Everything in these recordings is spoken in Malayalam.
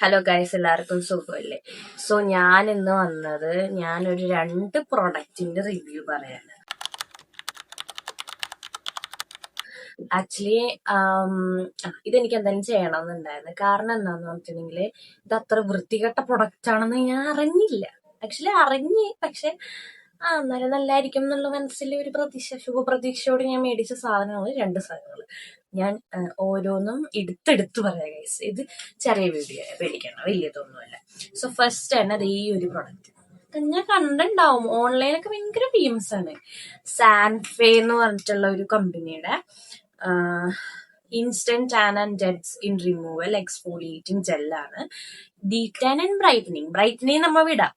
ഹലോ ഗൈസ്, എല്ലാവർക്കും സുഖമല്ലേ? സോ ഞാൻ ഇന്ന് വന്നത് ഞാനൊരു 2 പ്രൊഡക്റ്റിന്റെ റിവ്യൂ പറയാണ്. ആക്ച്വലി ഇതെനിക്ക് എന്തായാലും ചെയ്യണമെന്നുണ്ടായിരുന്നു. കാരണം എന്താന്ന് പറഞ്ഞിട്ടുണ്ടെങ്കിൽ ഇത് അത്ര വൃത്തികെട്ട പ്രൊഡക്റ്റ് ആണെന്ന് ഞാൻ അറിഞ്ഞില്ല. ആക്ച്വലി അറിഞ്ഞ്, പക്ഷെ എന്നാലും നല്ലതായിരിക്കും എന്നുള്ള മനസ്സിൽ ഒരു ശുഭപ്രതീക്ഷയോട് ഞാൻ മേടിച്ച സാധനങ്ങൾ 2 സാധനങ്ങൾ. ഞാൻ ഓരോന്നും എടുത്തെടുത്ത് പറയാം ഗൈസ്. ഇത് ചെറിയ വീഡിയോ പേടിക്കണം, വലിയതൊന്നുമല്ല. സോ ഫസ്റ്റ് തന്നെ അത് ഈ ഒരു പ്രൊഡക്റ്റ് ഞാൻ കണ്ടിണ്ടാവും, ഓൺലൈനൊക്കെ ഭയങ്കര ഫേമസ് ആണ്. സാൻഫേ എന്ന് പറഞ്ഞിട്ടുള്ള ഒരു കമ്പനിയുടെ instant tan and dead skin removal exfoliating ജെല്ലാണ്. ഡീറ്റാൻ ആൻഡ് ബ്രൈറ്റനിങ് നമ്മൾ വിടാം.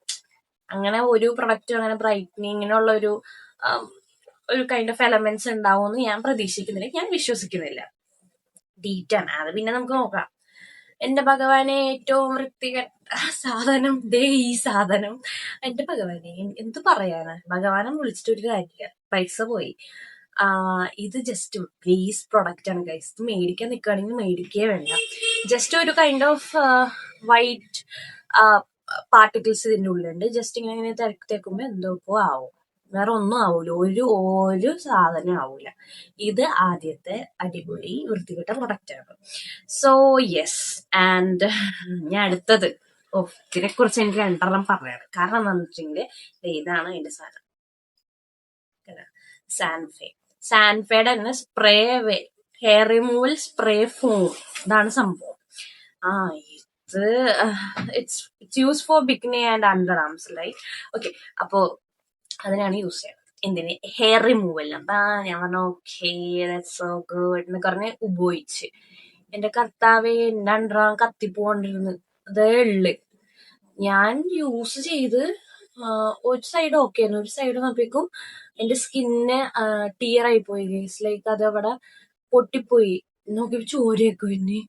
അങ്ങനെ ഒരു പ്രൊഡക്റ്റും അങ്ങനെ ബ്രൈറ്റനിങ്ങിനുള്ള ഒരു കൈൻഡ് ഓഫ് എലമെന്റ്സ് ഉണ്ടാവുമെന്ന് ഞാൻ പ്രതീക്ഷിക്കുന്നില്ല, ഞാൻ വിശ്വസിക്കുന്നില്ല. ഡീറ്റാൻ അത് പിന്നെ നമുക്ക് നോക്കാം. എന്റെ ഭഗവാനെ, ഏറ്റവും വൃത്തികെട്ട സാധനം ദേ ഈ സാധനം. എന്റെ ഭഗവാനെ, എന്ത് പറയാനാ? ഭഗവാനെ വിളിച്ചിട്ട് ഒരു കാര്യമില്ല, പൈസ പോയി. ഇത് ജസ്റ്റ് വേസ്റ്റ് പ്രൊഡക്റ്റ് ആണ് ഗൈസ്. ഇത് മേടിക്കാൻ നിൽക്കുകയാണെങ്കിൽ മേടിക്കേ വേണ്ട. ജസ്റ്റ് ഒരു കൈൻഡ് ഓഫ് വൈറ്റ് പാർട്ടിക്കിൾസ് ഇതിന്റെ ഉള്ളിലുണ്ട്. ജസ്റ്റ് ഇങ്ങനെ തേക്കുമ്പോ എന്തൊക്കെ ആവും, വേറെ ഒന്നും ആവൂല. ഒരു സാധനം ആവൂല. ഇത് ആദ്യത്തെ അടിപൊളി വൃത്തികെട്ട പ്രൊഡക്റ്റ് ആണ്. So yes. ആൻഡ് ഞാൻ അടുത്തത് ഇതിനെ കുറിച്ച് എനിക്ക് 2 പറയാറ്. കാരണം എന്താണെന്ന് വെച്ചിട്ടുണ്ടെങ്കിൽ ഇതാണ് അതിന്റെ സാധനം. സാൻഫയുടെ തന്നെ spray hair removal spray form. ഇതാണ് സംഭവം. ഇത് it's use for bikini and under arms like. Okay, അപ്പോ അതിനാണ് യൂസ് ചെയ്യുന്നത്. എന്തിന്? ഹെയർ റിമൂവലിന്. അപ്പൊ ഞാൻ പറഞ്ഞു ഓക്കെ, ദാറ്റ്സ് സോ ഗുഡ് എന്ന് പറഞ്ഞ് ഉപയോഗിച്ച് എന്റെ കർത്താവേ, എന്റെ അണ്ടറാം കത്തിപ്പോണ്ടിരുന്നു. അതേ ഉള്ളു. ഞാൻ യൂസ് ചെയ്ത് ഒരു സൈഡ് ഓക്കെ ആയിരുന്നു. ഒരു സൈഡ് നോക്കിയപ്പോഴേക്കും എന്റെ സ്കിന്ന് ടിയർ ആയി പോയി ഗൈസ്. ലൈക്ക് അത് അവിടെ പൊട്ടിപ്പോയി. നോക്കിയപ്പോ ചോരയൊക്കെ പിന്നെ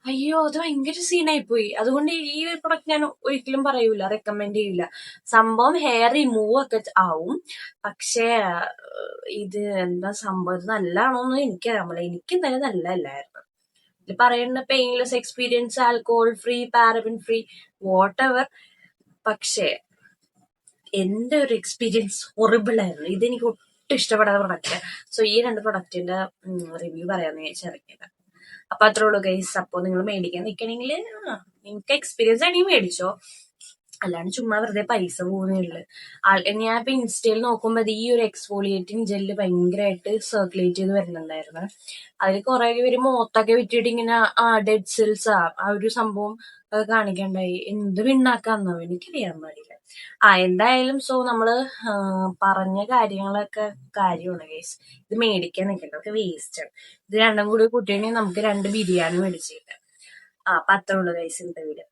അയ്യോ, അത് ഭയങ്കര സീനായി പോയി. അതുകൊണ്ട് ഈ ഒരു പ്രൊഡക്റ്റ് ഞാൻ ഒരിക്കലും പറയൂല, റെക്കമെൻഡ് ചെയ്യൂല. സംഭവം ഹെയർ റിമൂവ് ഒക്കെ ആവും, പക്ഷേ ഇത് എന്താ സംഭവം, ഇത് നല്ലതാണോന്ന് എനിക്കറിയാൻ. എനിക്ക് എന്തായാലും നല്ലതല്ലായിരുന്നു. ഇത് പറയുന്ന painless experience, alcohol free, paraben free, what ever. പക്ഷേ എന്റെ ഒരു എക്സ്പീരിയൻസ് ഹൊറിബിൾ ആയിരുന്നു. ഇതെനിക്ക് ഒട്ടും ഇഷ്ടപ്പെടാത്ത പ്രൊഡക്റ്റ്. സോ ഈ 2 പ്രൊഡക്റ്റിന്റെ റിവ്യൂ പറയാന്ന് വിചാരിച്ചിറങ്ങിയത്. അപ്പൊ അത്രേ ഉള്ളൂ ഗൈസ്. അപ്പൊ നിങ്ങൾ മേടിക്കാൻ നിൽക്കണമെങ്കിൽ നിങ്ങൾക്ക് എക്സ്പീരിയൻസ് ആണെങ്കിൽ മേടിച്ചോ, അല്ലാണ്ട് ചുമ്മാ വെറുതെ പൈസ പോകുന്നുള്ളു. ഞാൻ ഇപ്പൊ ഇൻസ്റ്റയിൽ നോക്കുമ്പോൾ ഈ ഒരു എക്സ്ഫോളിയേറ്റിംഗ് ജെല്ല് ഭയങ്കരമായിട്ട് സർക്കുലേറ്റ് ചെയ്ത് വരുന്നുണ്ടായിരുന്നു. അതിൽ കുറെ പേര് മുഖത്തൊക്കെ വിറ്റിട്ട് ഇങ്ങനെ ഡെഡ് സെൽസ് ആ ഒരു സംഭവം കാണിക്കണ്ടായി. എന്ത് പിണ്ണാക്കാന്നോ എനിക്കറിയാൻ പാടില്ല. എന്തായാലും സോ നമ്മള് പറഞ്ഞ കാര്യങ്ങളൊക്കെ കാര്യമാണ് ഗൈസ്. ഇത് മേടിക്കാൻ നിൽക്കണ്ട, ഒക്കെ വേസ്റ്റ് ആണ്. ഇത് 2 കൂടി കൂട്ടിയാണെങ്കിൽ നമുക്ക് 2 ബിരിയാണി മേടിച്ചില്ല. അപ്പൊ അത്രേ ഉള്ളൂ ഗൈസ് ഇന്നത്തെ വീഡിയോ.